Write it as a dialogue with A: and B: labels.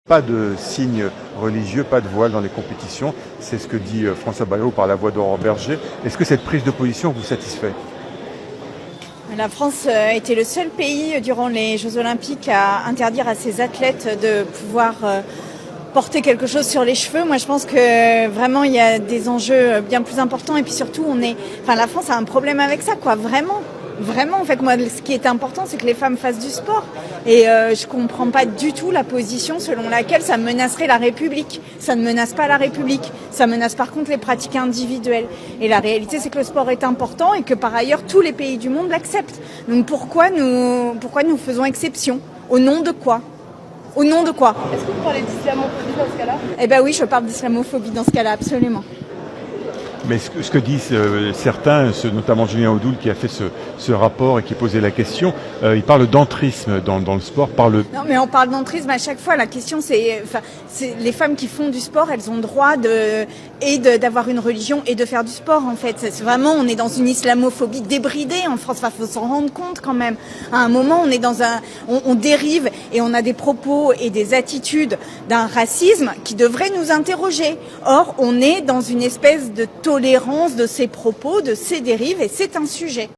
A: Pas de signe religieux, pas de voile dans les compétitions. C'est ce que dit François Bayrou par la voix d'Aurore Berger. Est-ce que cette prise de position vous satisfait?
B: La France était le seul pays durant les Jeux Olympiques à interdire à ses athlètes de pouvoir porter quelque chose sur les cheveux. Moi, je pense que vraiment, il y a des enjeux bien plus importants. Et puis surtout, la France a un problème avec ça, quoi. Vraiment, en fait, moi, ce qui est important, c'est que les femmes fassent du sport. Et je comprends pas du tout la position selon laquelle ça menacerait la République. Ça ne menace pas la République. Ça menace par contre les pratiques individuelles. Et la réalité, c'est que le sport est important et que par ailleurs, tous les pays du monde l'acceptent. Donc pourquoi nous faisons exception? Au nom de quoi? Au nom de quoi?
C: Est-ce que vous parlez d'islamophobie dans ce cas-là?
B: Eh ben oui, je parle d'islamophobie dans ce cas-là, absolument.
A: Mais ce que disent certains, notamment Julien Audoul qui a fait ce rapport et qui posait la question, il parle d'entrisme dans le sport.
B: Non, mais on parle d'entrisme à chaque fois. La question, c'est les femmes qui font du sport, elles ont le droit d'avoir une religion et de faire du sport, en fait. C'est vraiment, on est dans une islamophobie débridée en France. Faut s'en rendre compte quand même. À un moment, on est on dérive et on a des propos et des attitudes d'un racisme qui devrait nous interroger. Or, on est dans une espèce de tolérance de ces propos, de ces dérives, et c'est un sujet.